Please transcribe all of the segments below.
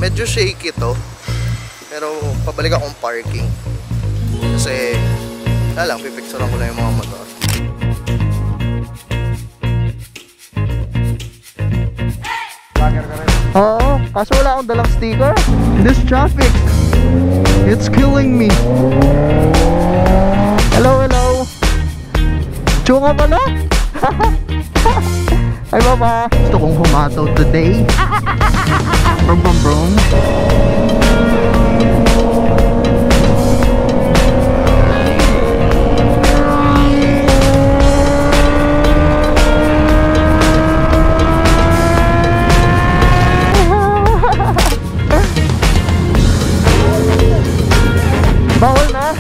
Medyo shaky to. Pero pabalik akong parking. Kasi, wala lang, pipicturean ko lang yung mga motor. Oo, kaso wala akong dalang sticker. This traffic, it's killing me. Hello, hello. Tsunga pala? Ay baba. Gusto kong humataw today. Brum brum brum. Bawal na.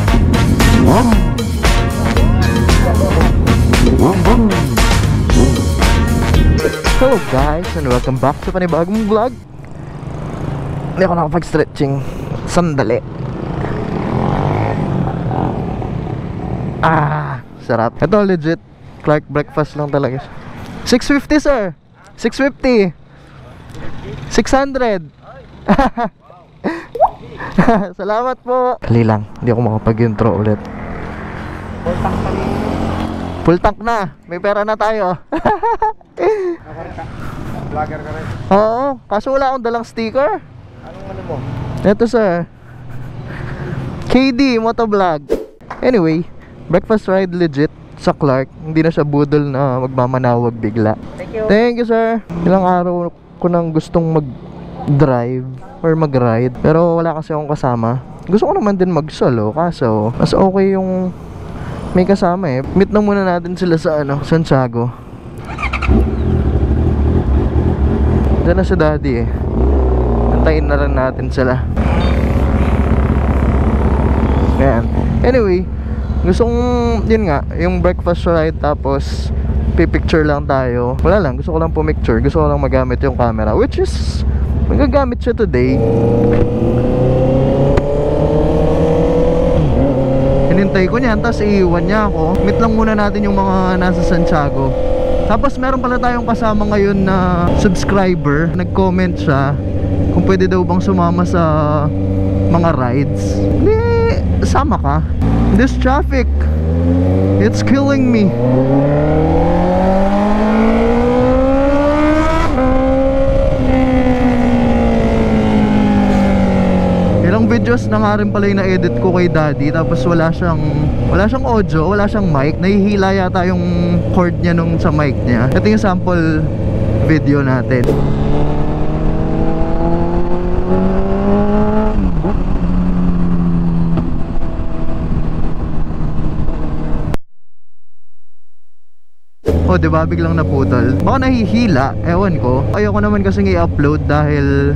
Hello guys and welcome back sa panibagong vlog. Hindi ako nakapag-stretching. Sandali. Sarap. Ito legit Clark breakfast lang talaga. 650 sir. 650. 600. Salamat po. Kali lang, hindi ako makapag-intro ulit. Full tank na. May pera na tayo. Vlogger ka rin? Oo, kaso wala akong dalang sticker. Anong ano mo? Ito sir, KD Motovlog. Anyway, breakfast ride legit sa Clark. Hindi na siya budol na magmamanawag bigla. Thank you. Thank you sir. Ilang araw ko nang gustong mag-drive or mag-ride, pero wala kasi akong kasama. Gusto ko naman din mag-solo, kaso mas okay yung may kasama eh. Meet na muna natin sila sa Santiago. Diyan na si daddy eh. Antayin na rin natin sila. Ayan. Anyway, gustong yun nga, yung breakfast ride tapos pipicture lang tayo. Wala lang, gusto ko lang pumicture. Gusto ko lang magamit yung camera, which is magagamit siya today. Hinintay ko niyan, tapos iiwan niya ako. Meet lang muna natin yung mga nasa Santiago. Tapos meron pala tayong kasama ngayon na subscriber. Nag-comment siya kung pwede daw bang sumama sa mga rides. Hindi, sama ka. This traffic, it's killing me. Ilang videos na nga rin pala yung na-edit ko kay daddy, tapos wala siyang audio, wala siyang mic. Nahihila yata yung cord niya nung sa mic niya. Ito yung sample video natin. Oh, diba? Biglang naputol. Baka nahihila, ewan ko. Ayoko naman kasing i-upload dahil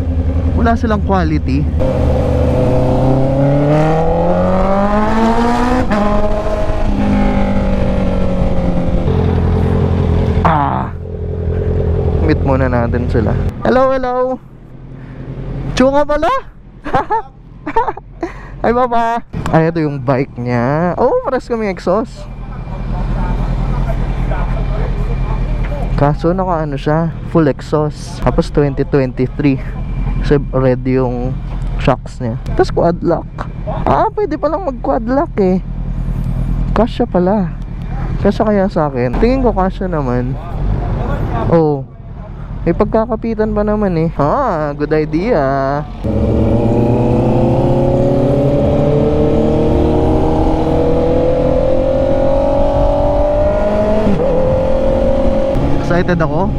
wala silang quality. Meet muna natin sila. Hello, hello. Tsunga pala? Ay baba. Ay, ito yung bike niya. Oh, pares kaming exhaust. Kaso naka siya, full exhaust. Tapos 2023. So red yung shocks niya. Tapos quad lock. Pwede palang mag quad lock eh. Kasya pala. Kasya kaya sa akin. Tingin ko kasya naman. Oh, may pagkakapitan pa naman eh. Good idea. Excited ako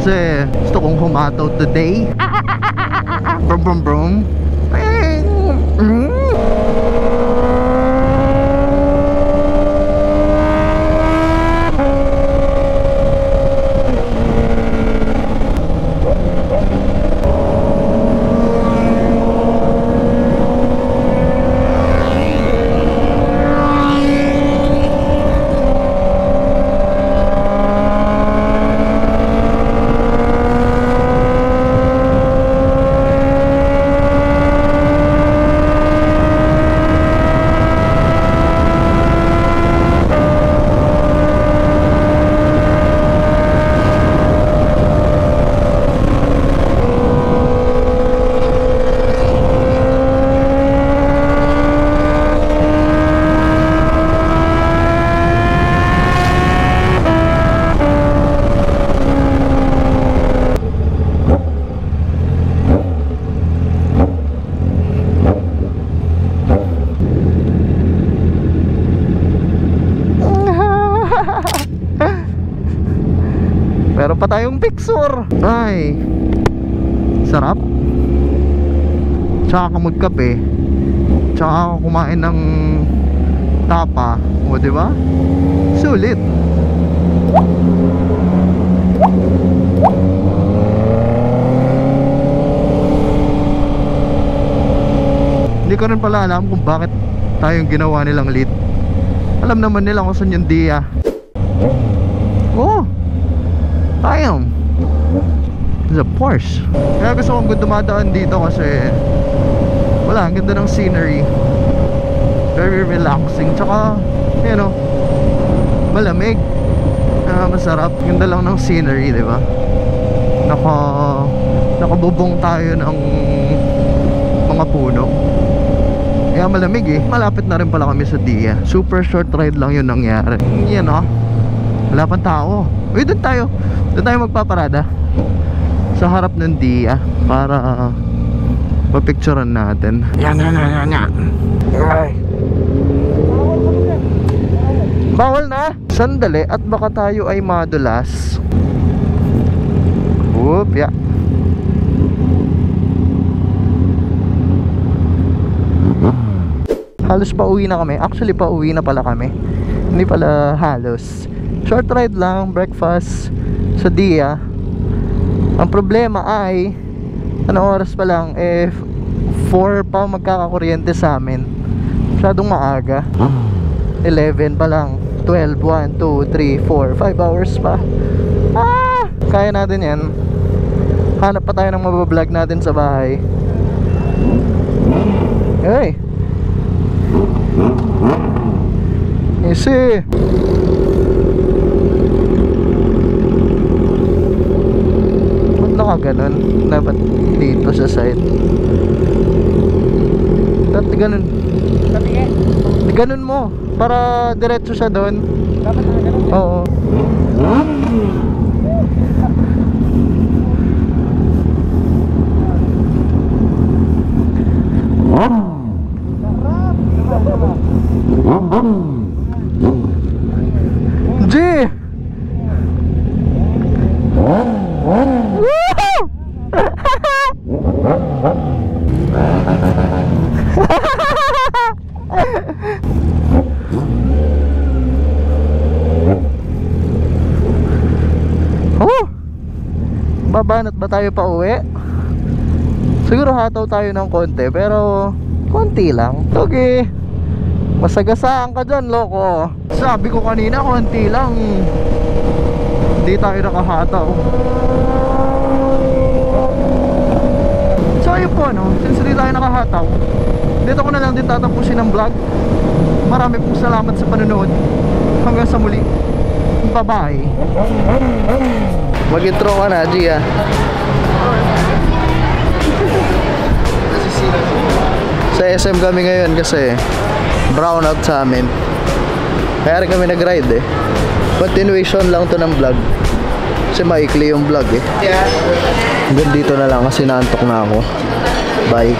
kasi gusto kong humataw today. Brum brum brum. Meron pa tayong picture. Ay, sarap. Tsaka magkape, tsaka kumain ng tapa. O diba? Sulit. Hindi ko rin pala alam kung bakit tayong ginawa nilang lead. Alam naman nila kung saan yung Dia. Oh, tayong it's a Porsche. Kaya gusto kong dumadaan dito kasi wala, ang ganda ng scenery. Very relaxing. Tsaka, you know, malamig. Masarap. Ganda lang ng scenery, diba? Nakabubong tayo ng mga puno. Kaya malamig eh. Malapit na rin pala kami sa Dia. Super short ride lang yun nangyari. Yan oh, wala pang tao. Uy, doon tayo magpaparada sa harap ng Dia para mapicturean natin. Yan. Ay. Bawal na. Sandali at baka tayo ay madulas. Whoop, yeah. Halos pauwi na kami. Actually pauwi na pala kami. Hindi pala halos. Short ride lang, breakfast sa Dia. Ang problema ay anong oras pa lang, 4 pa magkakakuryente sa amin. Masyadong maaga. 11 pa lang. 12, 1, 2, 3, 4 5 hours pa. Kaya natin yan. Hanap pa tayo ng mabablog natin sa bahay. Hey, easy. Ba't nakaganon? Dapat dito sa side. Dapat ganun. Ganun mo para diretso siya doon. Dapat ganun? Oo. G! Babanat ba tayo pa uwi? Siguro hataw tayo ng konti, pero konti lang. Okay, masagasaan ka dyan, loko. Sabi ko kanina konti lang, hindi tayo nakahataw. So ayun po, no? Since hindi tayo nakahataw, dito ko na lang din tatapusin ang vlog. Marami pong salamat sa panonood. Hanggang sa muli. Bye bye. Mag-intro ka na, Gia. Sa SM kami ngayon kasi brownout sa amin. Kaya rin kami nag-ride eh. Continuation lang to ng vlog. Kasi maikli yung vlog eh. Hanggang dito na lang kasi naantok na ako. Bye.